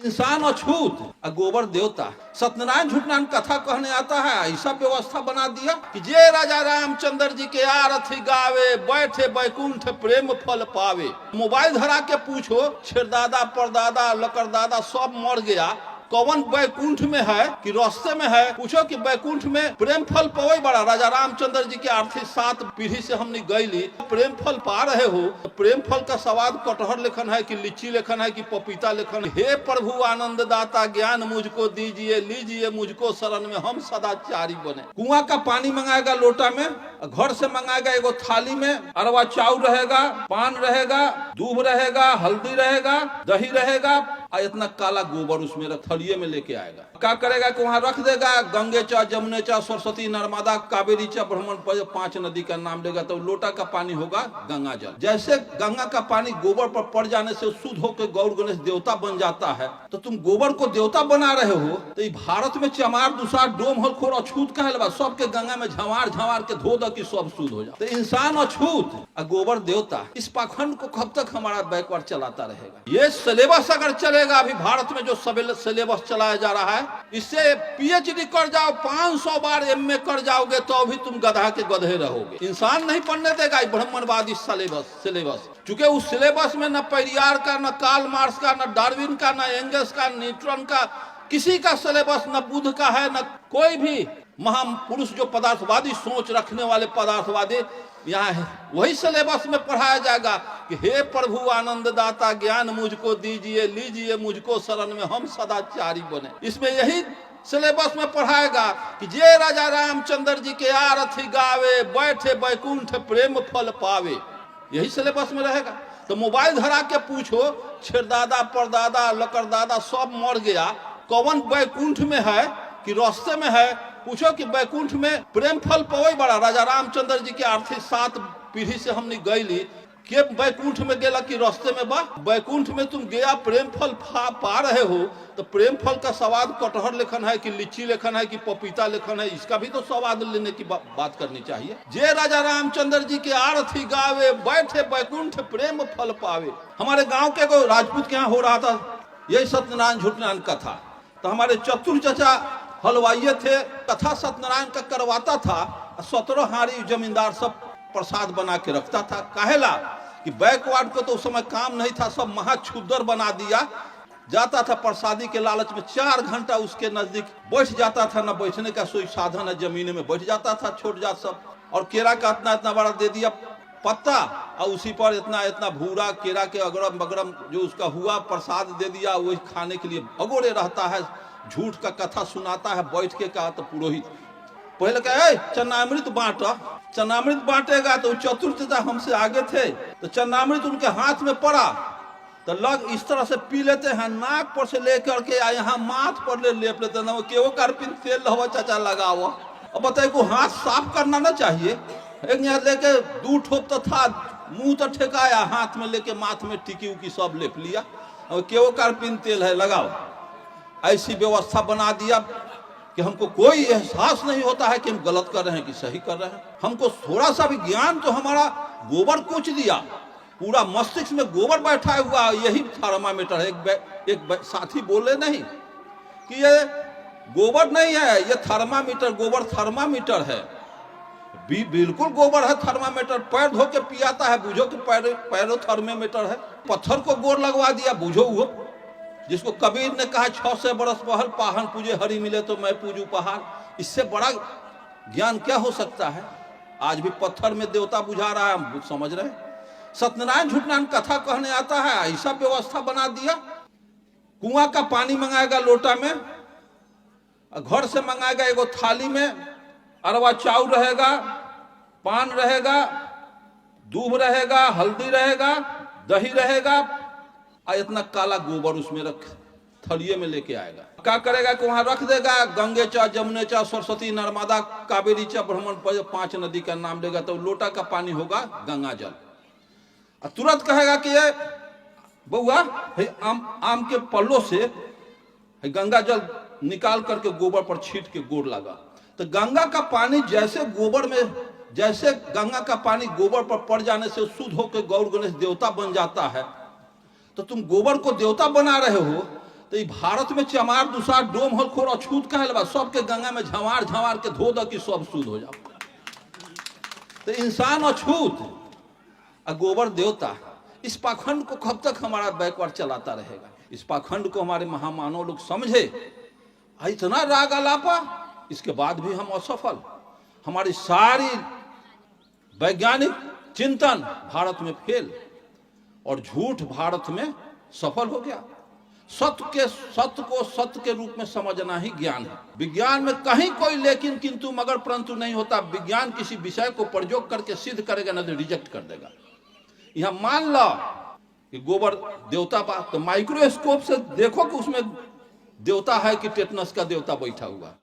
इंसान अछूत और गोबर देवता। सत्यनारायण झूठनारायण कथा कहने आता है, ऐसा व्यवस्था बना दिया कि जे राजा रामचंद्र जी के आरती गावे, बैठे बैकुंठ प्रेम फल पावे। मोबाइल धरा के पूछो, छेरदादा परदादा लकड़दादा सब मर गया, कौन बैकुंठ में है कि रास्ते में है? पूछो कि बैकुंठ में प्रेम फल पवे बड़ा। राजा रामचंद्र जी के आरती 7 पीढ़ी से हमने गईली, प्रेम फल पा रहे हो। प्रेम फल का स्वाद कटहर लेखन है कि लीची लेखन है कि पपीता लेखन है? हे प्रभु आनंद दाता ज्ञान मुझको दीजिए, लीजिए मुझको शरण में, हम सदाचारी बने। कुआं का पानी मंगाएगा लोटा में, घर से मंगाएगा एगो थाली में, अरवा चाउर रहेगा, पान रहेगा, दूध रहेगा, हल्दी रहेगा, दही रहेगा और इतना काला गोबर उसमें थलिए में लेके आएगा। क्या करेगा कि वहां रख देगा। गंगे चा, जमुने चा, सरस्वती, नर्मदा, कावेरी चा, ब्रह्मण पर 5 नदी का नाम लेगा तो लोटा का पानी होगा गंगा जल। जैसे गंगा का पानी गोबर पर पड़ जाने से शुद्ध होकर गौर गणेश देवता बन जाता है, तो तुम गोबर को देवता बना रहे हो। तो भारत में चमार दुसार डोम हलखोर अछूत कहलबा, सबके गंगा में झमार झमार के धो द कि सब शुद्ध हो जाए। तो इंसान अछूत और गोबर देवता, इस पाखंड को कब तक हमारा बैकवर्ड चलाता रहेगा? ये सिलेबस अगर चलेगा, अभी भारत में जो सिलेबस चलाया जा रहा है, इससे पीएचडी कर जाओ, 500 बार एमए कर जाओगे तो भी तुम गधा के गधे रहोगे। इंसान नहीं पढ़ने देगा ब्राह्मणवादी सिलेबस। चूंकि उस सिलेबस में न पेरियार का, न कार्ल मार्क्स का, न डार्विन का, न एंगल्स का, न्यूटन का, किसी का सिलेबस न बुद्ध का है, न कोई भी महापुरुष जो पदार्थवादी सोच रखने वाले पदार्थवादी यहाँ है। वही सिलेबस में पढ़ाया जाएगा कि हे प्रभु आनंद दाता ज्ञान मुझको दीजिए, लीजिए मुझको शरण में, हम सदाचारी बने। इसमें यही सिलेबस में पढ़ाएगा कि जे राजा रामचंद्र जी के आरती गावे, बैठे बैकुंठ प्रेम फल पावे। यही सिलेबस में रहेगा। तो मोबाइल धरा के पूछो, छेरदादा परदादा लकड़दादा सब मर गया, कौन बैकुंठ में है कि रास्ते में है? पूछो कि बैकुंठ में प्रेम फल पवे बड़ा। राजा रामचंद्र जी के आरती 7 पीढ़ी से हमने गईली, के बैकुंठ में गेला कि रास्ते में बा? बैकुंठ में तुम गया, प्रेम फल पा रहे हो। तो प्रेम फल का स्वाद कटहर लेखन है कि लीची लेखन है कि पपीता लेखन है? इसका भी तो स्वाद लेने की बात करनी चाहिए। जे राजा रामचंद्र जी के आरती गावे, बैठे बैकुंठ प्रेम फल पावे। हमारे गांव के को राजपूत के यहाँ हो रहा था यही सत्यनारायण झूठनारायण कथा। तो हमारे चतुर चचा हलवाइये थे, कथा सत्यनारायण का करवाता था। 17 हारी जमींदार सब प्रसाद बना के रखता था। काहेला कि बैकवर्ड को तो उस समय काम नहीं था, सब महाक्षुद्र बना दिया। जाता था प्रसादी के लालच में, 4 घंटा उसके नजदीक बैठ जाता था। न बैठने का कोई साधन है, जमीन में बैठ जाता था छोट जात सब। और केरा का इतना इतना बड़ा दे दिया पत्ता, और उसी पर इतना इतना भूरा केरा के अगरम बगरम जो उसका हुआ प्रसाद दे दिया, वही खाने के लिए भगोड़े रहता है। झूठ का कथा सुनाता है बैठ के। कहा तो पुरोहित पहले कहे चन्नामृत बांटा। चन्नामृत बांटेगा तो चतुर्थ हमसे आगे थे, तो चन्नामृत उनके हाथ में पड़ा तो लग इस तरह से पी लेते हैं, नाक पर से लेकर के यहाँ माथ पर लेप लेते हैं। केवो कारपिन तेल लहो चाचा लगाओ। अब बताइए को हाथ साफ करना ना चाहिए? एक यहाँ लेके 2 ठोप तो था, मुंह तो ठेकाया, हाथ में लेके माथ में टिकी उकी सब लेप लिया। और केवो कारपिन तेल है लगाओ। ऐसी व्यवस्था बना दिया कि हमको कोई एहसास नहीं होता है कि हम गलत कर रहे हैं कि सही कर रहे हैं। हमको थोड़ा सा भी ज्ञान तो हमारा गोबर कुछ दिया, पूरा मस्तिष्क में गोबर बैठा हुआ, यही थर्मामीटर है। एक साथी बोले नहीं कि ये गोबर नहीं है, ये थर्मामीटर, गोबर थर्मामीटर है। बिल्कुल गोबर है थर्मामीटर। पैर धो के पियाता है, बुझो कि पैरो थर्मामीटर है। पत्थर को गोर लगवा दिया, बुझो वो। जिसको कबीर ने कहा 600 बरस पहल पाहन पूजे हरि मिले तो मैं पूजू पहाड़। इससे बड़ा ज्ञान क्या हो सकता है? आज भी पत्थर में देवता बुझा रहा है, हम समझ रहे हैं। सत्यनारायण झूठनारायण कथा कहने आता है, ऐसा व्यवस्था बना दिया। कुआं का पानी मंगाएगा लोटा में, घर से मंगाएगा एगो थाली में, अरवा चाउर रहेगा, पान रहेगा, दूध रहेगा, हल्दी रहेगा, दही रहेगा, इतना काला गोबर उसमें रख थलिए में लेके आएगा। क्या करेगा कि वहां रख देगा। गंगे चा, जमुने चा, सरस्वती, नर्मदा, कावेरी चा, ब्रह्मण पर 5 नदी का नाम लेगा तो लोटा का पानी होगा गंगा जल। और तुरंत कहेगा कि ये बउआ आम के पल्लों से गंगा जल निकाल करके गोबर पर छीट के गोड़ लगा। तो गंगा का पानी जैसे गोबर में, जैसे गंगा का पानी गोबर पर पड़ जाने से शुद्ध होकर गौर गणेश देवता बन जाता है, तो तुम गोबर को देवता बना रहे हो। तो ई भारत में चमार दुसार डोम होल खोर अछूत कहल बा, सबके गंगा में झवार झवार के धो द कि सब शुद्ध हो जाओ। तो इंसान अछूत और गोबर देवता, इस पाखंड को कब तक हमारा बैकवर्ड चलाता रहेगा? इस पाखंड को हमारे महामानव लोग समझे, इतना राग आलापा, इसके बाद भी हम असफल। हमारी सारी वैज्ञानिक चिंतन भारत में फेल और झूठ भारत में सफल हो गया। सत्य को सत्य के रूप में समझना ही ज्ञान है। विज्ञान में कहीं कोई लेकिन किंतु मगर परंतु नहीं होता। विज्ञान किसी विषय को प्रयोग करके सिद्ध करेगा ना तो रिजेक्ट कर देगा। यहां मान लो कि गोबर देवता बा, तो माइक्रोस्कोप से देखो कि उसमें देवता है कि टेटनस का देवता बैठा हुआ।